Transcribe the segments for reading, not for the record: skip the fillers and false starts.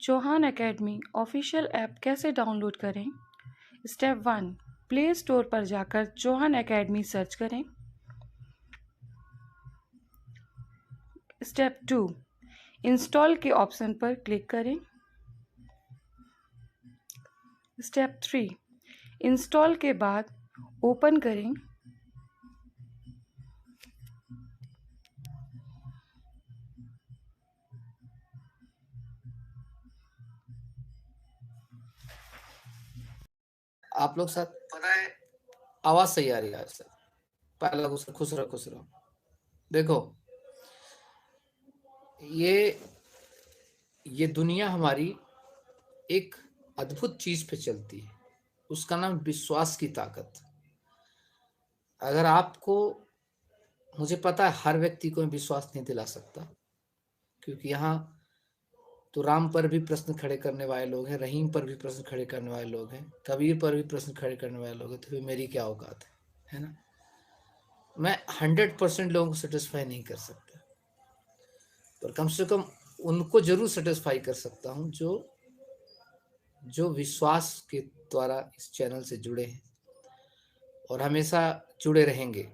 Chauhan academy official app कैसे download करें? Step 1, play store पर जाकर चौहान एकेडमी सर्च करें। स्टेप 2, इंस्टॉल के ऑप्शन पर क्लिक करें। स्टेप 3, इंस्टॉल के बाद ओपन करें। आप लोग साथ पता है आवाज सही आ रही है आज सर। पहला खुश रहो खुश रहो। देखो ये दुनिया हमारी एक अद्भुत चीज पे चलती है, उसका नाम विश्वास की ताकत। अगर आपको, मुझे पता है हर व्यक्ति को विश्वास नहीं दिला सकता, क्योंकि यहाँ तो राम पर भी प्रश्न खड़े करने वाले लोग हैं, रहीम पर भी प्रश्न खड़े करने वाले लोग हैं, कबीर पर भी प्रश्न खड़े करने वाले लोग हैं, तो फिर मेरी क्या औकात है ना। मैं 100% लोगों को सेटिस्फाई नहीं कर सकता, पर कम से कम उनको जरूर सेटिस्फाई कर सकता हूँ जो विश्वास के द्वारा इस चैनल से जुड़े हैं और हमेशा जुड़े रहेंगे।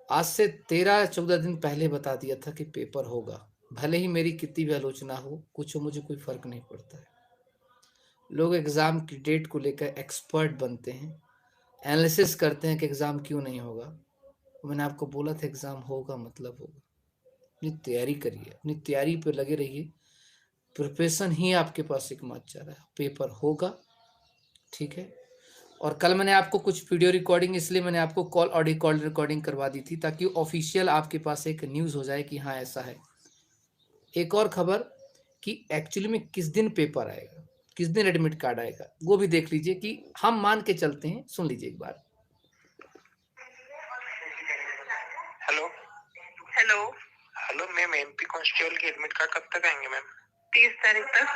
आज से 13-14 दिन पहले बता दिया था कि पेपर होगा, भले ही मेरी कितनी भी आलोचना हो, कुछ हो, मुझे कोई फर्क नहीं पड़ता है। लोग एग्जाम की डेट को लेकर एक्सपर्ट बनते हैं, एनालिसिस करते हैं कि एग्जाम क्यों नहीं होगा। मैंने आपको बोला था एग्जाम होगा, मतलब होगा। अपनी तैयारी करिए, अपनी तैयारी पे लगे रहिए। प्रिपरेशन ही आपके पास एकमात्र चारा है। पेपर होगा, ठीक है। और कल मैंने आपको कुछ वीडियो रिकॉर्डिंग, इसलिए मैंने आपको ऑडियो कॉल रिकॉर्डिंग करवा दी थी, ताकि ऑफिशियल आपके पास एक न्यूज हो जाए कि हाँ ऐसा है। एक और खबर कि एक्चुअली में किस दिन पेपर आएगा, किस दिन एडमिट कार्ड आएगा, वो भी देख लीजिए। कि हम मान के चलते हैं, सुन लीजिए एक बार। Hello hello hello ma'am, MP constable के एडमिट कार्ड कब तक आएंगे मैम? 30 तारीख तक।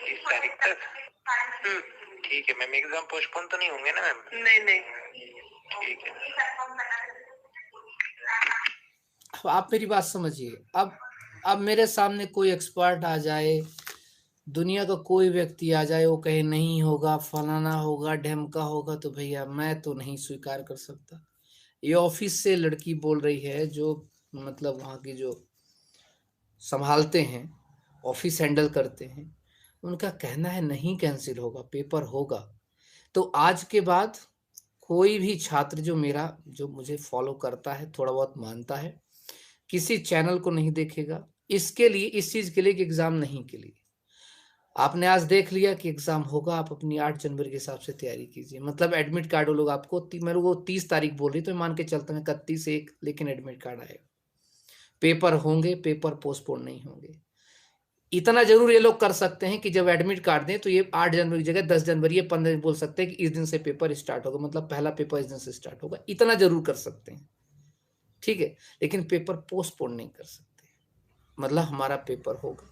30 तारीख तक? ठीक है मैम। एग्जाम पोस्टपोन तो नहीं होंगे ना मैम? नहीं। ठीक है। आप मेरी बात समझिए। अब मेरे सामने कोई एक्सपर्ट आ जाए, दुनिया का कोई व्यक्ति आ जाए, वो कहे नहीं होगा, फलाना होगा, ढमका होगा, तो भैया मैं तो नहीं स्वीकार कर सकता। ये ऑफिस से लड़की बोल रही है, जो मतलब वहाँ की जो संभालते हैं, ऑफिस हैंडल करते हैं, उनका कहना है नहीं कैंसिल होगा, पेपर होगा। तो आज के बाद कोई भी छात्र जो मुझे फॉलो करता है, थोड़ा बहुत मानता है, किसी चैनल को नहीं देखेगा इसके लिए, इस चीज के लिए कि एग्जाम नहीं के लिए। आपने आज देख लिया कि एग्जाम होगा, आप अपनी 8 जनवरी के हिसाब से तैयारी कीजिए। मतलब एडमिट कार्ड वो लोग आपको मेरे को 30 तारीख बोल रही, तो मैं मान के चलता हूँ 31 1, लेकिन एडमिट कार्ड आएगा। पेपर होंगे, पेपर पोस्टपोन नहीं होंगे। इतना जरूर ये लोग कर सकते हैं कि जब एडमिट कार्ड दें तो ये 8 जनवरी की जगह 10 जनवरी या 15 बोल सकते हैं कि इस दिन से पेपर स्टार्ट होगा, मतलब पहला पेपर इस दिन से स्टार्ट होगा। इतना जरूर कर सकते हैं, ठीक है। लेकिन पेपर पोस्टपोन नहीं कर सकते, मतलब हमारा पेपर होगा।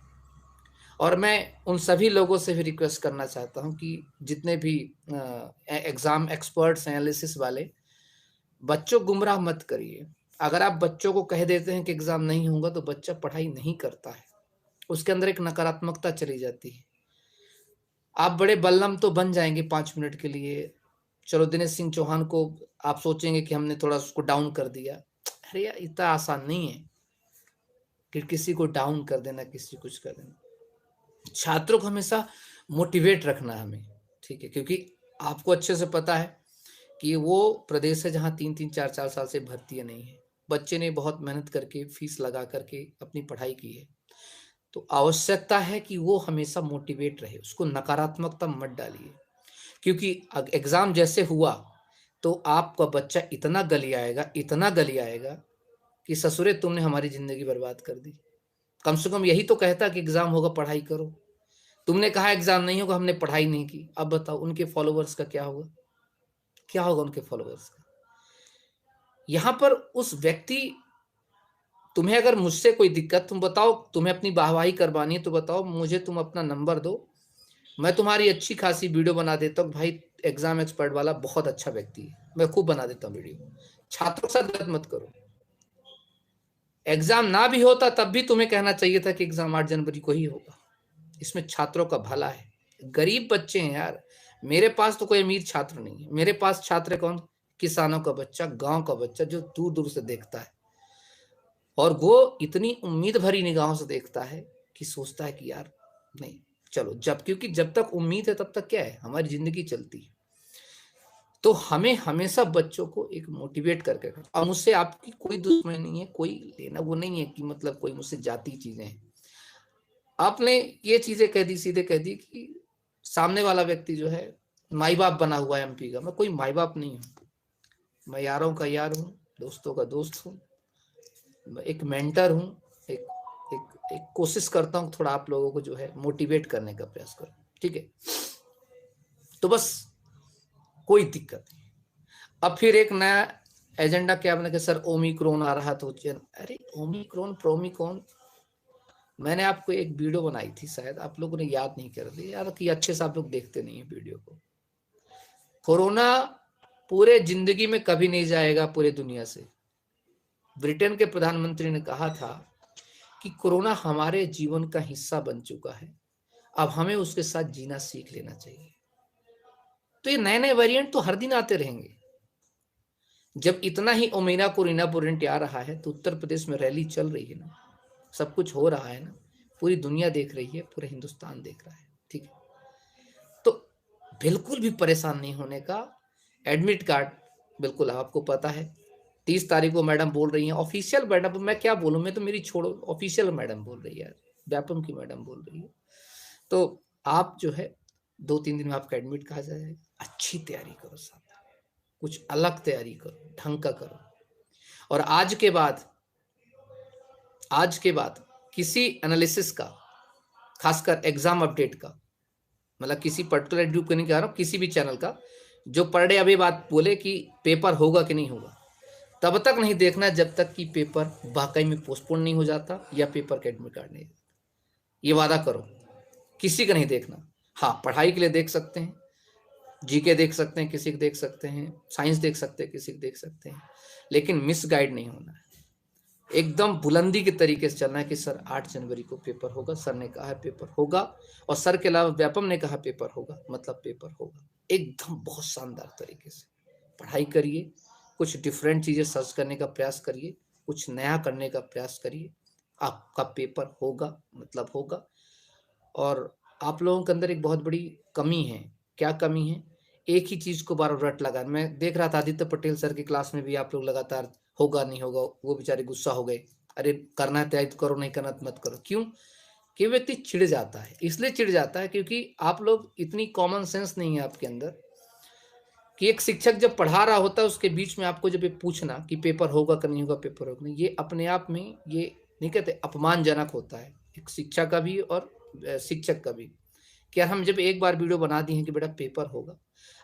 और मैं उन सभी लोगों से भी रिक्वेस्ट करना चाहता हूं कि जितने भी एग्जाम एक्सपर्ट्स हैं, एनालिसिस वाले, बच्चों गुमराह मत करिए। अगर आप बच्चों को कह देते हैं कि एग्जाम नहीं होगा, तो बच्चा पढ़ाई नहीं करता है, उसके अंदर एक नकारात्मकता चली जाती है। आप बड़े बल्लम तो बन जाएंगे 5 मिनट के लिए। चलो दिनेश सिंह चौहान को आप सोचेंगे कि हमने थोड़ा उसको डाउन कर दिया। अरे यार, इतना आसान नहीं है कि किसी को डाउन कर देना, किसी कुछ कर देना। छात्रों को हमेशा मोटिवेट रखना है हमें, ठीक है। क्योंकि आपको अच्छे से पता है कि वो प्रदेश है जहाँ 3-3 4-4 साल से भर्ती नहीं है। बच्चे ने बहुत मेहनत करके, फीस लगा करके अपनी पढ़ाई की है, तो आवश्यकता है कि वो हमेशा मोटिवेट रहे, उसको नकारात्मकता मत डालिए। क्योंकि एग्जाम जैसे हुआ तो आपका बच्चा इतना गलियाएगा, इतना गलियाएगा कि ससुरे तुमने हमारी जिंदगी बर्बाद कर दी। कम से कम यही तो कहता कि एग्जाम होगा, पढ़ाई करो। तुमने कहा एग्जाम नहीं होगा, हमने पढ़ाई नहीं की। अब बताओ उनके फॉलोवर्स का क्या होगा, क्या होगा उनके फॉलोवर्स का। यहां पर उस व्यक्ति, तुम्हें अगर मुझसे कोई दिक्कत, तुम बताओ, तुम्हें अपनी वाहवाही करवानी है तो बताओ मुझे, तुम अपना नंबर दो, मैं तुम्हारी अच्छी खासी वीडियो बना देता हूँ। भाई एग्जाम एक्सपर्ट वाला बहुत अच्छा व्यक्ति है, मैं खूब बना देता हूँ वीडियो। छात्रों के साथ गलत मत करो। एग्जाम ना भी होता तब भी तुम्हें कहना चाहिए था कि एग्जाम 8 जनवरी को ही होगा। इसमें छात्रों का भला है। गरीब बच्चे हैं यार, मेरे पास तो कोई अमीर छात्र नहीं है। मेरे पास छात्र कौन? किसानों का बच्चा, गांव का बच्चा जो दूर दूर से देखता है, और वो इतनी उम्मीद भरी निगाहों से देखता है कि सोचता है कि यार नहीं चलो, क्योंकि जब तक उम्मीद है तब तक क्या है, हमारी जिंदगी चलती है। तो हमें हमेशा बच्चों को एक मोटिवेट करके रखना। और मुझसे आपकी कोई दुश्मनी नहीं है, कोई लेना वो नहीं है कि मतलब कोई मुझसे जाती चीजें हैं। आपने ये चीजें कह दी, सीधे कह दी कि सामने वाला व्यक्ति जो है माई बाप बना हुआ है एमपी का। मैं कोई माई बाप नहीं हूँ, मैं यारों का यार हूँ, दोस्तों का दोस्त हूँ, एक मेंटर हूँ। एक एक एक कोशिश करता हूँ थोड़ा आप लोगों को जो है मोटिवेट करने का प्रयास करूँ, ठीक है। तो बस कोई दिक्कत नहीं। अब फिर एक नया एजेंडा क्या बना कि सर ओमिक्रॉन आ रहा, तो अरे ओमिक्रॉन प्रोमिक्रॉन, मैंने आपको एक वीडियो बनाई थी, शायद आप लोगों ने याद नहीं कर दी यार, कि अच्छे से आप लोग देखते नहीं है वीडियो को। कोरोना पूरे जिंदगी में कभी नहीं जाएगा पूरे दुनिया से। ब्रिटेन के प्रधानमंत्री ने कहा था कि कोरोना हमारे जीवन का हिस्सा बन चुका है, अब हमें उसके साथ जीना सीख लेना चाहिए। तो ये नए नए वेरिएंट तो हर दिन आते रहेंगे। जब इतना ही ओमेगा कोरोना वेरिएंट आ रहा है, तो उत्तर प्रदेश में रैली चल रही है ना, सब कुछ हो रहा है ना, पूरी दुनिया देख रही है, पूरा हिंदुस्तान देख रहा है, ठीक है। तो बिल्कुल भी परेशान नहीं होने का। एडमिट कार्ड बिल्कुल आपको पता है 30 तारीख को मैडम बोल रही हैं, ऑफिशियल मैडम, मैं क्या बोलूं, मैं तो मेरी छोड़ो, ऑफिशियल मैडम बोल रही है, व्यापम की मैडम बोल रही है। तो आप जो है 2-3 दिन में आपका एडमिट कहा जाएगा। अच्छी तैयारी करो साहब, कुछ अलग तैयारी करो, ढंग का करो। और आज के बाद किसी एनालिसिस का, खासकर एग्जाम अपडेट का, मतलब किसी पर्टिकुलर ग्रुप का नहीं कह रहा हूं, किसी भी चैनल का, जो पर डे अभी बात बोले कि पेपर होगा कि नहीं होगा, तब तक नहीं देखना जब तक कि पेपर वाकई में पोस्टपोन नहीं हो जाता या पेपर का एडमिट कार्ड नहीं। ये वादा करो, किसी का नहीं देखना। हाँ, पढ़ाई के लिए देख सकते हैं, जीके देख सकते हैं, किसी को देख सकते हैं, साइंस देख सकते हैं, किसी को देख सकते हैं, लेकिन मिस गाइड नहीं होना है। एकदम बुलंदी के तरीके से चलना है कि सर 8 जनवरी को पेपर होगा, सर ने कहा है पेपर होगा, और सर के अलावा व्यापम ने कहा पेपर होगा, मतलब पेपर होगा। एकदम बहुत शानदार तरीके से पढ़ाई करिए, कुछ डिफरेंट चीजें सर्च करने का प्रयास करिए, कुछ नया करने का प्रयास करिए, आपका पेपर होगा, मतलब होगा। और आप लोगों के अंदर एक बहुत बड़ी कमी है। क्या कमी है? एक ही चीज को बार बार रट लगा। मैं देख रहा था आदित्य पटेल सर की क्लास में भी आप लोग लगातार होगा नहीं होगा, वो बेचारे गुस्सा हो गए, अरे करना है तैयारी तो करो, नहीं करना तो मत करो। क्यों? कि व्यक्ति चिढ़ जाता है। इसलिए चिढ़ जाता है क्योंकि आप लोग, इतनी कॉमन सेंस नहीं है आपके अंदर कि एक शिक्षक जब पढ़ा रहा होता है उसके बीच में आपको जब ये पूछना कि पेपर होगा कि नहीं होगा, पेपर होगा नहीं, ये अपने आप में, ये नहीं कहते अपमानजनक होता है एक शिक्षा का भी और शिक्षक का भी। कि हम जब एक बार वीडियो बना दी है कि बेटा पेपर होगा,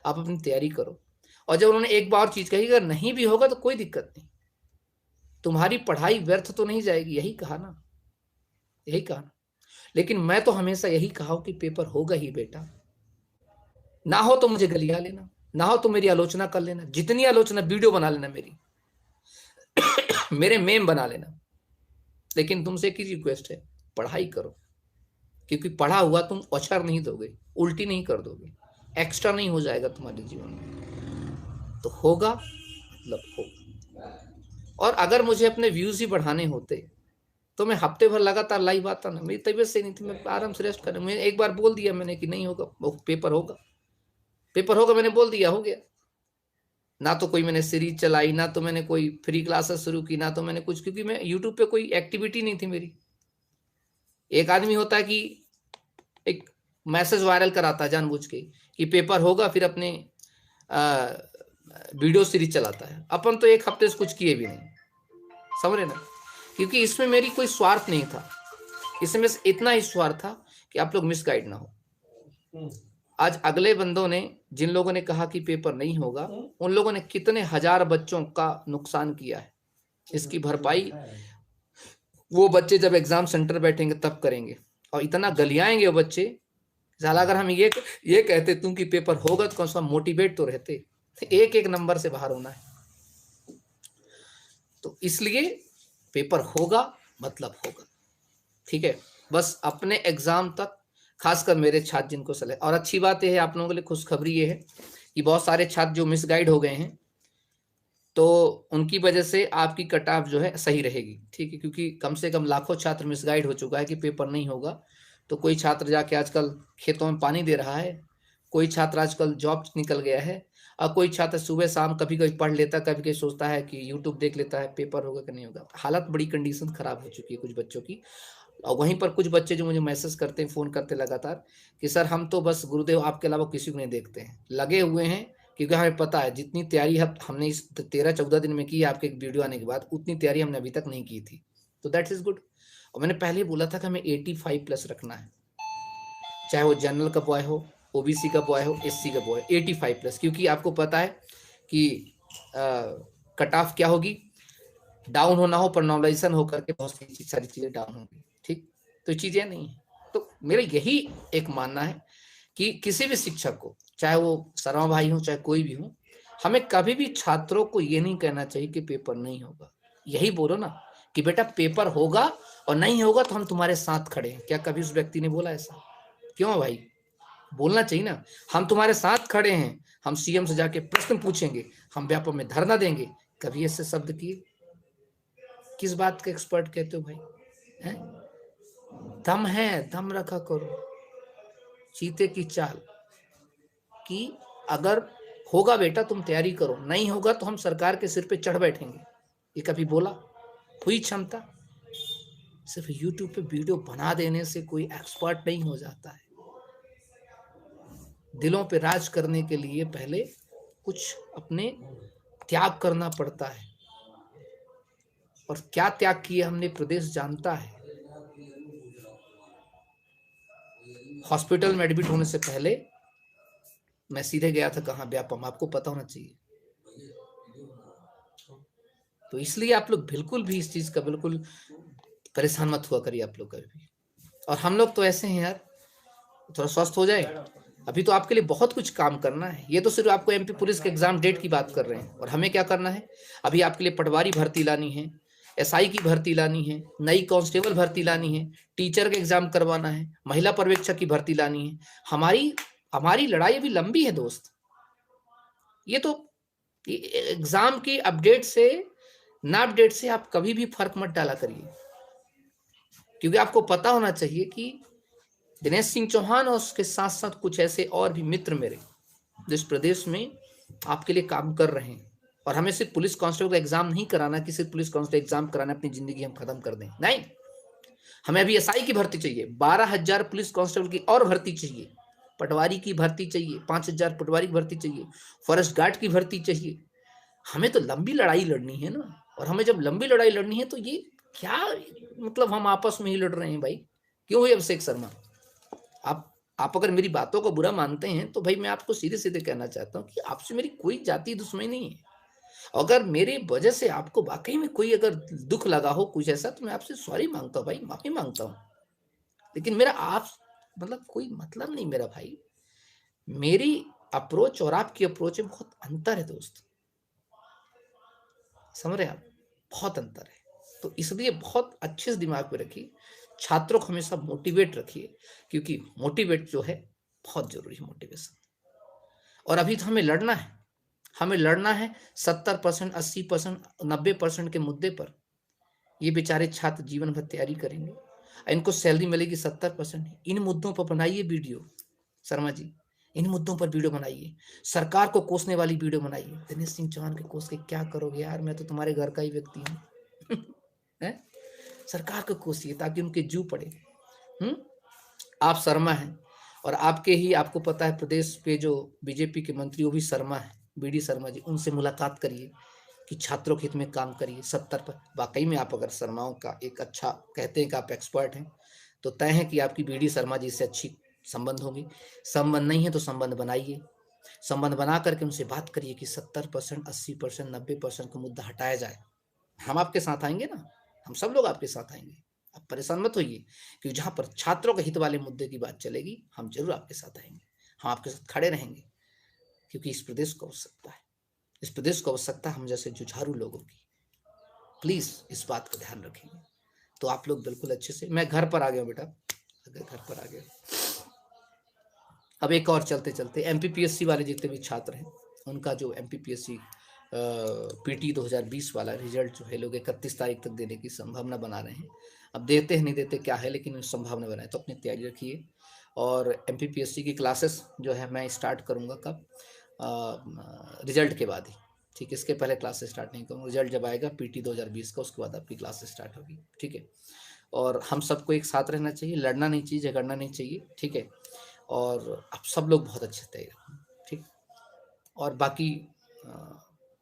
आप अपनी तैयारी करो, और जब उन्होंने एक बार चीज कही अगर नहीं भी होगा तो कोई दिक्कत नहीं, तुम्हारी पढ़ाई व्यर्थ तो नहीं जाएगी, यही कहा ना, यही कहा ना। लेकिन मैं तो हमेशा यही कहा कि पेपर होगा ही बेटा, ना हो तो मुझे गलिया लेना, ना हो तो मेरी आलोचना कर लेना, जितनी आलोचना वीडियो बना लेना मेरी मेरे मेम बना लेना, लेकिन तुमसे एक ही रिक्वेस्ट है, पढ़ाई करो। क्योंकि पढ़ा हुआ तुम औछार नहीं दोगे, उल्टी नहीं कर दोगे, एक्स्ट्रा नहीं हो जाएगा तुम्हारे जीवन में, तो होगा मतलब होगा। और अगर मुझे अपने व्यूज ही बढ़ाने होते तो मैं हफ्ते भर लगातार लाइव आता ना। मेरी तबीयत सही नहीं थी, मैं आराम से रेस्ट कर, मैंने एक बार बोल दिया मैंने कि नहीं होगा, पेपर होगा, पेपर होगा, मैंने बोल दिया, हो गया। ना तो कोई मैंने सीरीज चलाई, ना तो मैंने कोई फ्री क्लासेस शुरू की, ना तो मैंने कुछ, क्योंकि मैं यूट्यूब पे कोई एक्टिविटी नहीं थी मेरी। एक आदमी होता है कि एक मैसेज वायरल कराता है जानबूझ के कि पेपर होगा, फिर अपने वीडियो सीरीज चलाता है। अपन तो एक हफ्ते से कुछ किए भी नहीं, समझ रहे ना। क्योंकि इसमें मेरी कोई स्वार्थ नहीं था, इसमें इतना ही स्वार्थ था कि आप लोग मिसगाइड ना हो। आज अगले बंदों ने, जिन लोगों ने कहा कि पेपर नहीं होगा, उन लोगों ने कितने हजार बच्चों का नुकसान किया है। इसकी भरपाई वो बच्चे जब एग्जाम सेंटर बैठेंगे तब करेंगे, और इतना गलियाएंगे वो बच्चे। साला अगर हम ये कहते तुम कि पेपर होगा तो कौन सा मोटिवेट तो रहते, एक नंबर से बाहर होना है। तो इसलिए पेपर होगा मतलब होगा, ठीक है। बस अपने एग्जाम तक, खासकर मेरे छात्र जिनको सलाह, और अच्छी बात यह है आप लोगों के लिए, खुशखबरी ये है कि बहुत सारे छात्र जो मिसगाइड हो गए हैं तो उनकी वजह से आपकी कट ऑफ जो है सही रहेगी, ठीक है। क्योंकि कम से कम लाखों छात्र मिसगाइड हो चुका है कि पेपर नहीं होगा। तो कोई छात्र जाके आजकल खेतों में पानी दे रहा है, कोई छात्र आजकल जॉब निकल गया है, और कोई छात्र सुबह शाम कभी कभी पढ़ लेता, कभी कभी सोचता है कि यूट्यूब देख लेता है पेपर होगा कि नहीं होगा। हालत बड़ी कंडीशन खराब हो चुकी है कुछ बच्चों की। और वहीं पर कुछ बच्चे जो मुझे मैसेज करते हैं, फोन करते लगातार कि सर हम तो बस गुरुदेव आपके अलावा किसी को नहीं देखते हैं, लगे हुए हैं। क्योंकि हमें पता है जितनी तैयारी हमने इस 13-14 दिन में की आपके एक वीडियो आने के बाद, उतनी तैयारी हमने अभी तक नहीं की थी। तो दैट इज गुड। और मैंने पहले बोला था कि हमें 85+ रखना है, चाहे वो जनरल का बॉय हो, ओबीसी का बॉय हो, एससी का बॉय, 85+। क्योंकि आपको पता है कि कट ऑफ क्या होगी, डाउन होना हो पर नॉर्मलाइजेशन होकर के बहुत सारी चीजें डाउन होंगी, ठीक। तो चीजें नहीं है। तो मेरा यही एक मानना है कि किसी भी शिक्षक को, चाहे वो शर्मा भाई हो चाहे कोई भी हो, हमें कभी भी छात्रों को ये नहीं कहना चाहिए कि पेपर नहीं होगा। यही बोलो ना कि बेटा पेपर होगा और नहीं होगा तो हम तुम्हारे साथ खड़े हैं। क्या कभी उस व्यक्ति ने बोला ऐसा? क्यों भाई, बोलना चाहिए ना, हम तुम्हारे साथ खड़े हैं, हम सीएम से जाके प्रश्न पूछेंगे, हम व्यापक में धरना देंगे। कभी ऐसे शब्द किए? किस बात का एक्सपर्ट कहते हो भाई? है? दम है, दम रखा करो, चीते की चाल कि अगर होगा बेटा तुम तैयारी करो, नहीं होगा तो हम सरकार के सिर पे चढ़ बैठेंगे। ये कभी बोला? हुई क्षमता? सिर्फ यूट्यूब पे वीडियो बना देने से कोई एक्सपर्ट नहीं हो जाता है। दिलों पे राज करने के लिए पहले कुछ अपने त्याग करना पड़ता है, और क्या त्याग किया हमने प्रदेश जानता है। हॉस्पिटल में एडमिट होने से पहले मैं सीधे गया था कहाँ, व्यापम, आपको पता होना चाहिए। तो इसलिए आप लोग बिल्कुल भी इस चीज का बिल्कुल परेशान मत हुआ करिए आप लोग कभी भी। और हम लोग तो ऐसे हैं यार, थोड़ा स्वस्थ हो जाए, अभी तो आपके लिए बहुत कुछ काम करना है। ये तो सिर्फ आपको एमपी पुलिस के एग्जाम डेट की बात कर रहे हैं, और हमें क्या करना है, अभी आपके लिए पटवारी भर्ती लानी है, एसआई की भर्ती लानी है, नई कांस्टेबल भर्ती लानी है, टीचर का एग्जाम करवाना है, महिला पर्यवेक्षक की भर्ती लानी है। हमारी लड़ाई अभी लंबी है दोस्त। ये तो एग्जाम की अपडेट से ना अपडेट से आप कभी भी फर्क मत डाला करिए, क्योंकि आपको पता होना चाहिए कि दिनेश सिंह चौहान और उसके साथ साथ कुछ ऐसे और भी मित्र मेरे जो इस प्रदेश में आपके लिए काम कर रहे हैं। और हमें सिर्फ पुलिस कांस्टेबल का एग्जाम नहीं कराना कि सिर्फ पुलिस कांस्टेबल एग्जाम कराना अपनी जिंदगी हम खत्म कर दें, नहीं। हमें अभी एसआई की भर्ती चाहिए, 12,000 पुलिस कांस्टेबल की और भर्ती चाहिए, पटवारी की भर्ती चाहिए, 5,000 पटवारी की भर्ती चाहिए, फॉरेस्ट गार्ड की भर्ती चाहिए। हमें तो लंबी लड़ाई लड़नी है ना। और हमें जब लंबी लड़ाई लड़नी है तो ये क्या मतलब हम आपस में ही लड़ रहे हैं भाई? क्यों है अभिषेक शर्मा? आप अगर मेरी बातों को बुरा मानते हैं तो भाई मैं आपको सीधे सीधे कहना चाहता हूँ कि आपसे मेरी कोई जाति दुश्मनी नहीं है। अगर मेरे वजह से आपको वाकई में कोई अगर दुख लगा हो कुछ ऐसा, तो मैं आपसे सॉरी मांगता हूँ भाई, माफी मांगता हूँ। लेकिन मेरा आप मतलब कोई मतलब नहीं मेरा भाई। मेरी अप्रोच और आपकी अप्रोच में बहुत अंतर है दोस्त, समझ रहे आप? बहुत अंतर है। तो इसलिए बहुत अच्छे से दिमाग में रखिए, छात्रों को हमेशा मोटिवेट रखिए, क्योंकि मोटिवेट जो है बहुत जरूरी है, मोटिवेशन। और अभी तो हमें लड़ना है, हमें लड़ना है 70%, 80%, 90% के मुद्दे पर। ये बेचारे छात्र जीवन भर तैयारी करेंगे, इनको सैलरी मिलेगी 70%। इन मुद्दों पर बनाइए वीडियो शर्मा जी, इन मुद्दों पर वीडियो बनाइए, सरकार को कोसने वाली वीडियो बनाइए। दिनेश सिंह चौहान के कोस के क्या करोगे यार, मैं तो तुम्हारे घर का ही व्यक्ति हूँ। सरकार को कोसिए ताकि उनके जू पड़े। आप शर्मा हैं, और आपके ही आपको पता है प्रदेश पे जो बीजेपी के मंत्री वो भी शर्मा है, बीडी शर्मा जी। उनसे मुलाकात करिए कि छात्रों के हित में काम करिए। 70 पर वाकई में आप अगर शर्माओं का एक अच्छा कहते हैं कि आप एक्सपर्ट हैं, तो तय है कि आपकी बीडी शर्मा जी से अच्छी संबंध होगी। संबंध नहीं है तो संबंध बनाइए, संबंध बना करके उनसे बात करिए कि 70%, 80%, 90% का मुद्दा हटाया जाए। हम आपके साथ आएंगे ना, हम सब लोग आपके साथ आएंगे, आप परेशान मत होइए। क्योंकि जहां पर छात्रों के हित वाले मुद्दे की बात चलेगी, हम जरूर आपके साथ आएंगे, हम आपके साथ खड़े रहेंगे। क्योंकि इस प्रदेश को आवश्यकता है, इस प्रदेश को आवश्यकता हम जैसे जुझारू लोगों की। प्लीज इस बात का ध्यान रखेंगे तो आप लोग बिल्कुल अच्छे से। मैं घर पर आ गया बेटा, घर पर आ गया। अब एक और चलते चलते एमपीपीएससी वाले जितने भी छात्र हैं उनका जो एमपीपीएससी पीटी 2020 वाला रिजल्ट जो है लोग 31 तारीख तक देने की संभावना बना रहे हैं। अब देते हैं नहीं देते क्या है, लेकिन संभावना बनाए तो अपनी तैयारी रखिए। और एमपीपीएससी की क्लासेस जो है मैं स्टार्ट करूँगा कब, रिजल्ट के बाद ही, ठीक है। इसके पहले क्लासेस स्टार्ट नहीं करूँगा, रिजल्ट जब आएगा पीटी 2020 का उसके बाद आपकी क्लासेस स्टार्ट होगी, ठीक है। और हम सबको एक साथ रहना चाहिए, लड़ना नहीं चाहिए, झगड़ना नहीं चाहिए, ठीक है। और आप सब लोग बहुत अच्छे तैयारी रखें, ठीक। और बाकी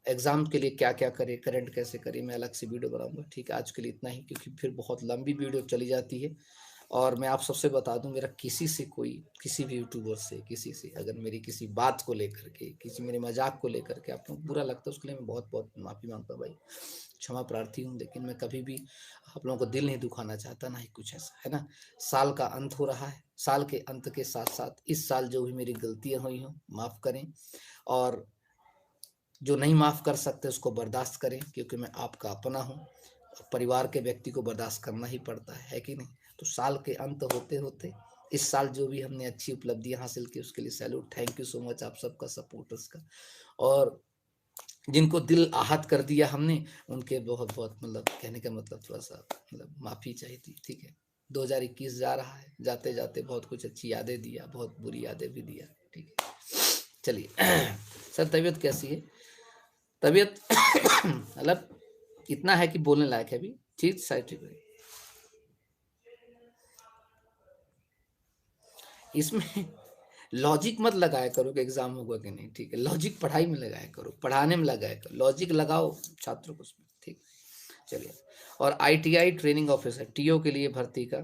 एग्ज़ाम के लिए क्या क्या करें, करंट कैसे करें, मैं अलग से वीडियो बनाऊंगा, ठीक है। आज के लिए इतना ही, क्योंकि फिर बहुत लंबी वीडियो चली जाती है। और मैं आप सबसे बता दूं, मेरा किसी से कोई, किसी भी यूट्यूबर से, किसी से अगर मेरी किसी बात को लेकर के, किसी मेरे मजाक को लेकर के आप लोग बुरा लगता है, उसके लिए मैं बहुत बहुत माफ़ी मांगता हूँ भाई, क्षमा प्रार्थी हूँ। लेकिन मैं कभी भी आप लोगों को दिल नहीं दुखाना चाहता, ना ही कुछ ऐसा, है ना। साल का अंत हो रहा है, साल के अंत के साथ साथ इस साल जो भी मेरी गलतियाँ हुई हों माफ़ करें, और जो नहीं माफ़ कर सकते उसको बर्दाश्त करें, क्योंकि मैं आपका अपना हूँ। परिवार के व्यक्ति को बर्दाश्त करना ही पड़ता है कि नहीं। तो साल के अंत होते होते इस साल जो भी हमने अच्छी उपलब्धियां हासिल की उसके लिए salute, thank you so much आप सबका, सपोर्टर्स का। और जिनको दिल आहत कर दिया हमने, उनके बहुत बहुत मतलब कहने का मतलब थोड़ा सा मतलब माफ़ी चाहिए थी, ठीक है। 2021 जा रहा है, जाते जाते बहुत कुछ अच्छी यादें दिया, बहुत बुरी यादें भी दिया, ठीक है। चलिए सर तबीयत कैसी है? तबीयत मतलब इतना है कि बोलने लायक है अभी, ठीक साइड। इसमें लॉजिक मत लगाया करो कि एग्जाम होगा कि नहीं, ठीक है। लॉजिक पढ़ाई में लगाया करो, पढ़ाने में लगाया करो, लॉजिक लगाओ छात्रों को उसमें, ठीक। चलिए, और आईटीआई ट्रेनिंग ऑफिसर टीओ के लिए भर्ती का